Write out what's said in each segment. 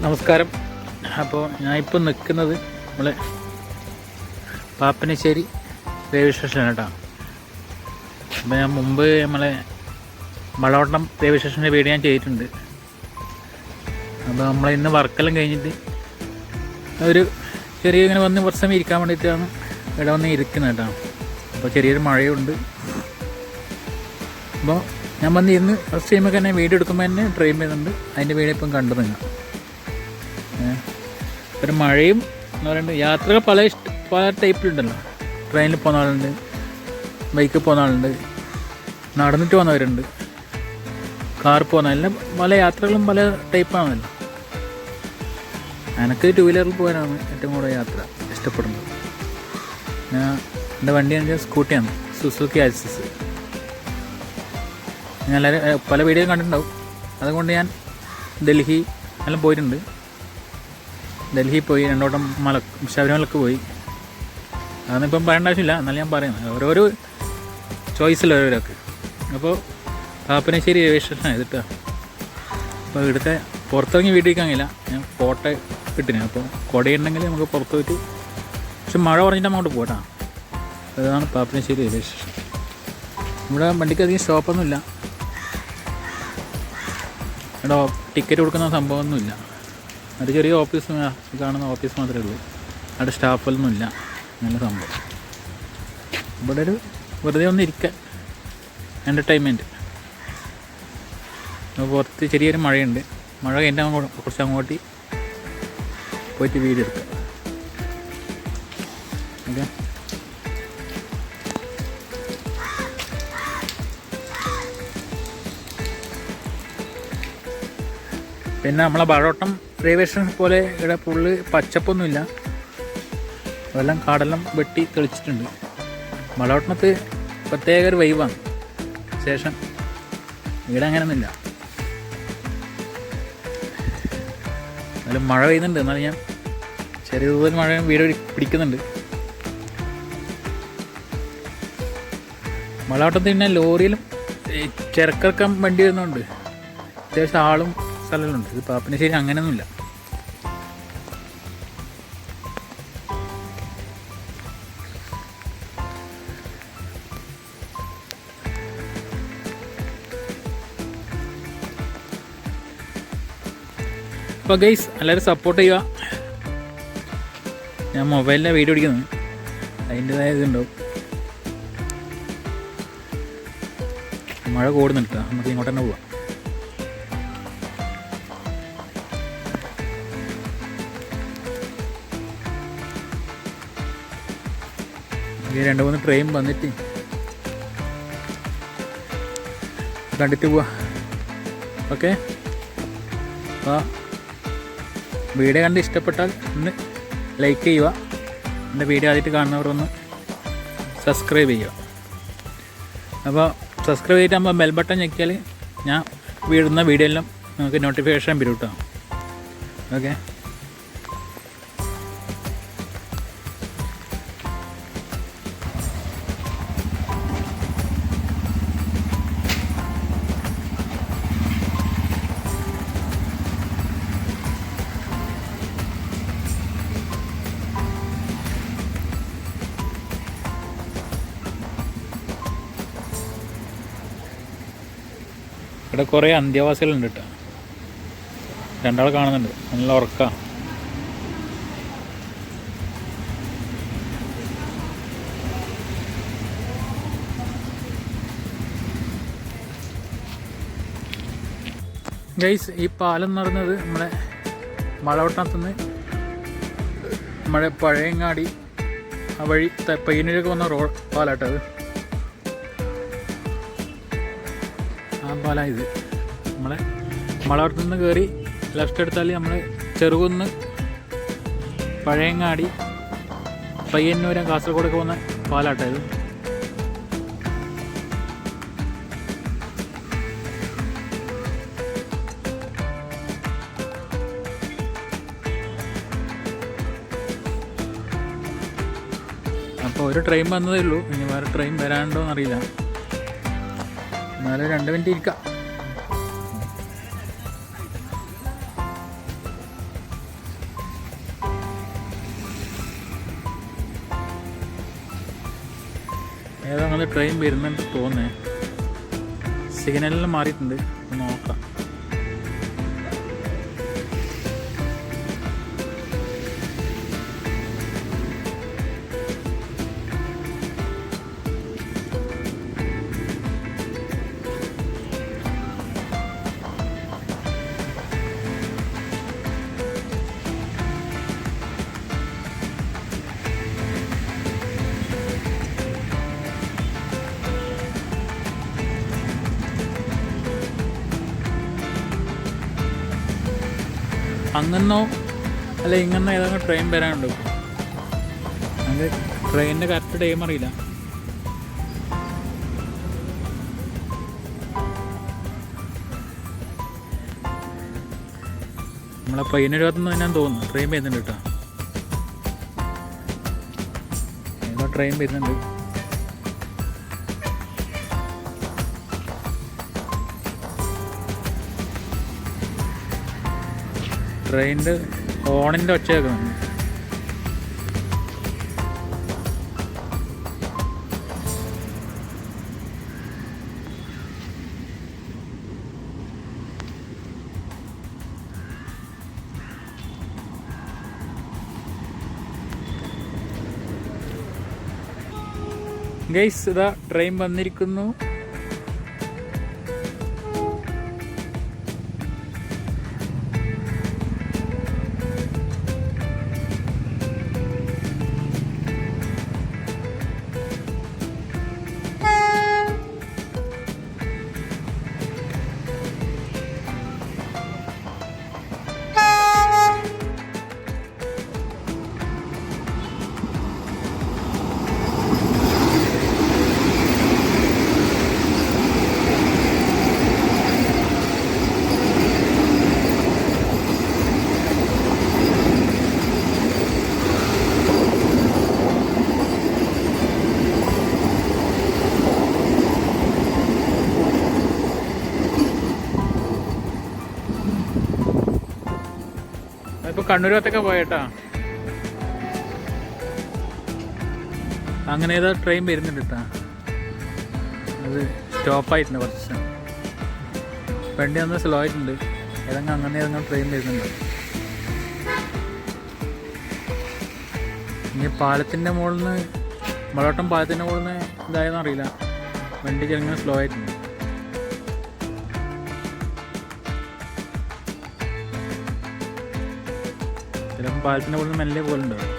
നമസ്കാരം. അപ്പോൾ ഞാനിപ്പോൾ നിൽക്കുന്നത് നമ്മളെ പാപ്പനശ്ശേരി റെയിൽവേ സ്റ്റേഷനാണ് കേട്ടോ. അപ്പോൾ ഞാൻ മുമ്പ് നമ്മളെ വളവട്ടം റെയിൽവേ സ്റ്റേഷൻ്റെ വീഡിയോ ഞാൻ ചെയ്തിട്ടുണ്ട്. അപ്പോൾ നമ്മളിന്ന് വർക്കെല്ലാം കഴിഞ്ഞിട്ട് ഒരു ചെറിയ ഇങ്ങനെ വന്ന് കുറച്ച് സമയം ഇരിക്കാൻ വേണ്ടിയിട്ടാണ് ഇവിടെ വന്ന് ഇരിക്കുന്നത് കേട്ടോ. അപ്പോൾ ചെറിയൊരു മഴയുണ്ട്. അപ്പോൾ ഞാൻ വന്ന് ഇന്ന് ഫസ്റ്റ് ടൈമൊക്കെ തന്നെ വീഡിയോ എടുക്കുമ്പോൾ തന്നെ ട്രെയിൻ ചെയ്യുന്നുണ്ട്. അതിൻ്റെ വീഡിയോ ഇപ്പം കണ്ടു നിങ്ങൾ. ഒരു മഴയും എന്ന് പറയുന്നത് യാത്രകൾ പല ടൈപ്പിലുണ്ടല്ലോ. ട്രെയിനിൽ പോകുന്ന ആളുണ്ട്, ബൈക്കിൽ പോകുന്ന ആളുണ്ട്, നടന്നിട്ട് പോകുന്നവരുണ്ട്, കാർ പോകുന്ന എല്ലാം പല യാത്രകളും പല ടൈപ്പാണല്ലോ. എനിക്ക് ടൂ വീലറിൽ പോകാനാണ് ഏറ്റവും കൂടുതൽ യാത്ര ഇഷ്ടപ്പെടുന്നത്. ഞാൻ എൻ്റെ വണ്ടി എന്ന് സ്കൂട്ടിയാണ്, സുസുക്കി ആക്സസ്. ഞാൻ പല വീഡിയോ കണ്ടിട്ടുണ്ടാവും. അതുകൊണ്ട് ഞാൻ ഡൽഹി എല്ലാം പോയിട്ടുണ്ട്. ഡൽഹി പോയി, 2 വട്ടം ശബരിമലക്ക് പോയി. അതൊന്നിപ്പം പറയേണ്ട ആവശ്യമില്ല, എന്നാലും ഞാൻ പറയുന്നത് ഓരോരോ ചോയ്സില്ല ഓരോരൊക്കെ. അപ്പോൾ പാപ്പനശ്ശേരി റെയിൽവേ സ്റ്റേഷൻ ചെയ്തിട്ടാ. അപ്പോൾ ഇവിടുത്തെ പുറത്തിറങ്ങി വീട്ടിൽ കഴിയില്ല, ഞാൻ ഫോട്ടോ കിട്ടിന്. അപ്പോൾ കുടയുണ്ടെങ്കിൽ നമുക്ക് പുറത്ത് പോയിട്ട്, പക്ഷെ മഴ പറഞ്ഞിട്ട് അങ്ങോട്ട് പോട്ടാ. അതാണ് പാപ്പനശ്ശേരി റെയിൽവേ സ്റ്റേഷൻ. ഇവിടെ വണ്ടിക്ക് അധികം സ്റ്റോപ്പൊന്നുമില്ല. ഇവിടെ ടിക്കറ്റ് കൊടുക്കുന്ന സംഭവമൊന്നുമില്ല. അത് ചെറിയ ഓഫീസ് കാണുന്ന ഓഫീസ് മാത്രമേ ഉള്ളൂ. അവിടെ സ്റ്റാഫൊന്നും ഇല്ല. നല്ല സംഭവം. ഇവിടെ ഒരു വെറുതെ ഒന്ന് ഇരിക്കാൻ എൻ്റർടൈൻമെൻറ്റ്. പുറത്ത് ചെറിയൊരു മഴയുണ്ട്. മഴ കഴിഞ്ഞാൽ കുറച്ച് അങ്ങോട്ട് പോയിട്ട് വീഡിയോ എടുക്കുക. ഓക്കെ. പിന്നെ നമ്മളെ വളവട്ടം റെയിൽവേ സ്റ്റേഷൻ പോലെ ഇവിടെ ഫുള്ള് പച്ചപ്പൊന്നുമില്ല. അതെല്ലാം കാടെല്ലാം വെട്ടി തെളിച്ചിട്ടുണ്ട്. വളവട്ടത്ത് പ്രത്യേക ഒരു വൈബാണ് സ്റ്റേഷൻ. ഇവിടെ അങ്ങനെയൊന്നുമില്ല. എന്നാലും മഴ പെയ്യുന്നുണ്ട്. എന്നാലും ഞാൻ ചെറിയ തോതിൽ മഴ വീട് പിടിക്കുന്നുണ്ട്. വളവട്ടത്ത് പിന്നെ ലോറിയിലും ചിരക്കിറക്കാൻ വണ്ടി വരുന്നുണ്ട്. അത്യാവശ്യം ആളും സ്ഥലങ്ങളുണ്ട്. ഇത് പാപ്പനശ്ശേരി അങ്ങനെയൊന്നുമില്ല. അപ്പോൾ ഗൈസ് എല്ലാവരും സപ്പോർട്ട് ചെയ്യുക. ഞാൻ മൊബൈലിലെ വീഡിയോ പിടിക്കുന്നത്, അതിൻ്റെതായ ഇതുണ്ടാവും. മഴ കൂടുന്നുണ്ട് കേട്ടോ. നമുക്ക് ഇങ്ങോട്ട് തന്നെ പോവാം. ഈ 2-3 ട്രെയിൻ വന്നിട്ട് കണ്ടിട്ട് പോവാ. ഓക്കെ. അപ്പോൾ വീഡിയോ കണ്ട് ഇഷ്ടപ്പെട്ടാൽ ഒന്ന് ലൈക്ക് ചെയ്യുക. എൻ്റെ വീഡിയോ ആദ്യമായിട്ട് കാണുന്നവർ ഒന്ന് സബ്സ്ക്രൈബ് ചെയ്യുക. അപ്പോൾ സബ്സ്ക്രൈബ് ചെയ്തിട്ട് നമ്മൾ ബെൽ ബട്ടൺ ഞെക്കിയാൽ ഞാൻ വീടുന്ന വീഡിയോ എല്ലാം നമുക്ക് നോട്ടിഫിക്കേഷൻ വരും കേട്ടോ. ഓക്കെ. ഇവിടെ കുറേ അന്ത്യവാസികളുണ്ട് കേട്ടോ. 2 ആൾ കാണുന്നുണ്ട്. നല്ല ഉറക്കം. ഗൈസ്, ഈ പാലം നടന്നത് നമ്മളെ വളവട്ടത്തുനിന്ന് നമ്മുടെ പഴയങ്ങാടി ആ വഴി പയ്യന്നൂരൊക്കെ വന്ന പാലാട്ടത്. ആ പാല ഇത് നമ്മളെ വളവട്ടത്തു നിന്ന് കയറി ലെഫ്റ്റ് എടുത്താൽ നമ്മൾ ചെറുകുന്ന്, പഴയങ്ങാടി, പയ്യന്നൂർ, കാസർഗോഡൊക്കെ വന്ന പാലാട്ടത്. അപ്പോൾ ഒരു ട്രെയിൻ വന്നതേ ഉള്ളൂ. ഇനി വേറെ ട്രെയിൻ വരാനുണ്ടോ എന്നറിയില്ല. എന്നാലും 2 മിനിറ്റ് ഇരിക്കാം. ഞങ്ങൾ ട്രെയിൻ വരുന്നുണ്ട് തോന്നേ. സിഗ്നലെല്ലാം മാറിയിട്ടുണ്ട്, നോക്കാം. അങ്ങന്നോ അല്ല ഇങ്ങന്നോ ഏതെങ്കിലും ട്രെയിൻ വരാനുണ്ടോ? അത് ട്രെയിനിൻ്റെ കറക്റ്റ് ടൈം അറിയില്ല. നമ്മളെ 11:21 ഞാൻ തോന്നുന്നു ട്രെയിൻ വരുന്നുണ്ട് കേട്ടോ. ഏതോ ട്രെയിൻ വരുന്നുണ്ട്. ട്രെയിനിൻ്റെ ഹോണിൻ്റെ ഒച്ച കേൾക്കുന്നുണ്ട്. ഗൈസ് ഇതാ ട്രെയിൻ വന്നിരിക്കുന്നു. ഇപ്പോൾ കണ്ണൂർ ഭാഗത്തൊക്കെ പോയേട്ടാ. അങ്ങനെ ഏതോ ട്രെയിൻ വരുന്നുണ്ട് കേട്ടാ. അത് സ്റ്റോപ്പായിട്ടുണ്ട് കുറച്ച്. വണ്ടി ഒന്ന് സ്ലോ ആയിട്ടുണ്ട്. ഏതെങ്കിലും ഏതെങ്കിലും ട്രെയിൻ വരുന്നുണ്ട്. ഇനി പാലത്തിൻ്റെ മുകളിൽ നിന്ന് മലവട്ടം പാലത്തിൻ്റെ മുകളിൽ നിന്ന് ഇതായെന്ന് അറിയില്ല. വണ്ടി ചെറുങ്ങനെ സ്ലോ ആയിട്ടുണ്ട്. ചിലപ്പോൾ പാലത്തിൻ്റെ മുകളിൽ നിന്ന് മെല്ലെ പോലുണ്ടാവും,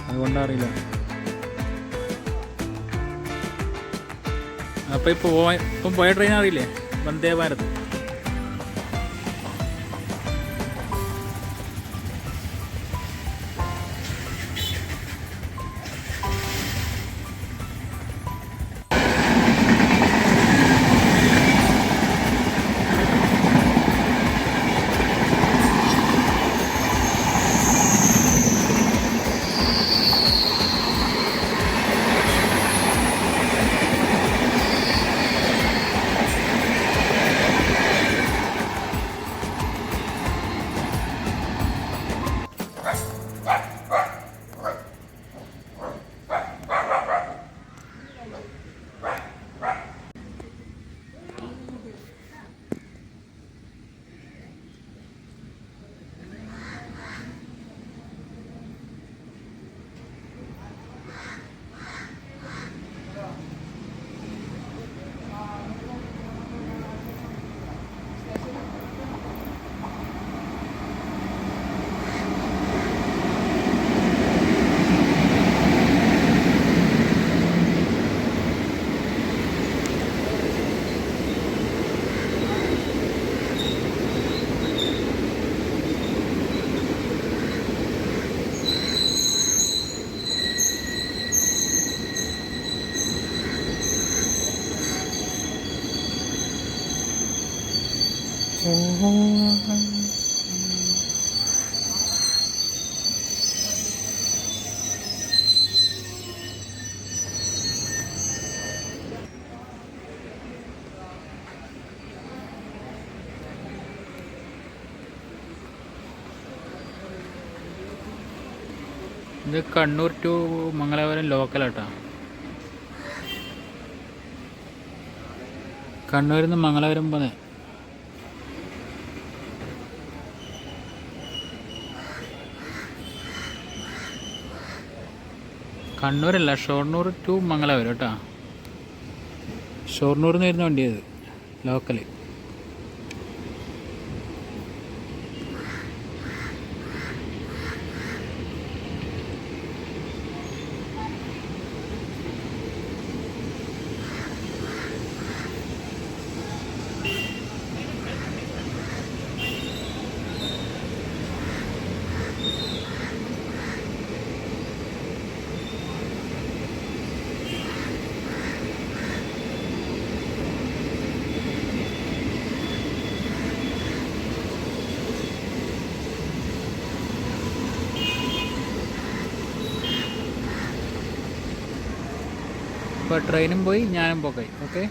അതുകൊണ്ടറിയില്ല. അപ്പോൾ ഇപ്പം പോയ ട്രെയിൻ അറിയില്ലേ, വന്ദേ ഭാരത്. ഇത് കണ്ണൂർ ടു മംഗലാപുരം ലോക്കലാട്ടോ. കണ്ണൂരിൽ നിന്ന് മംഗലാപുരം പോകുന്നത്. കണ്ണൂരല്ല, ഷൊർണൂർ ടു മംഗലാപുരം കേട്ടോ. ഷൊർണൂരിൽ നിന്ന് വരുന്ന വണ്ടിയത്, ലോക്കല്. ഇപ്പോൾ ട്രെയിനും പോയി, ഞാനും പോക്കായി. ഓക്കെ.